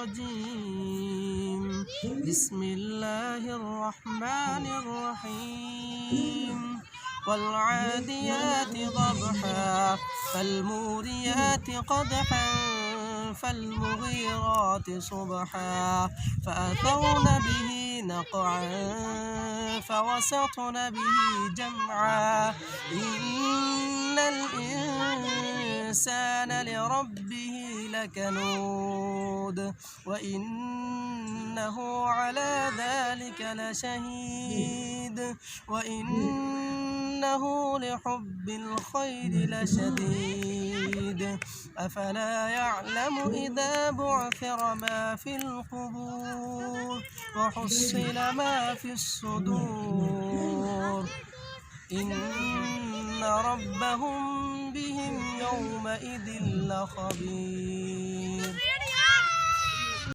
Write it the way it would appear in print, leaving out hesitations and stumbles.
الرجيم. بسم الله الرحمن الرحيم. والعاديات ضبحا فالموريات قدحا فالمغيرات صبحا فأثرن به نقعا فوسطن به جمعا إن الإنسان لربه لكنود وإنه على ذلك لشهيد وإنه لحب الخير لشديد أفلا يعلم إذا بعثر ما في القبور وحصل ما في الصدور إن ربهم بهم يومئذ لخبير.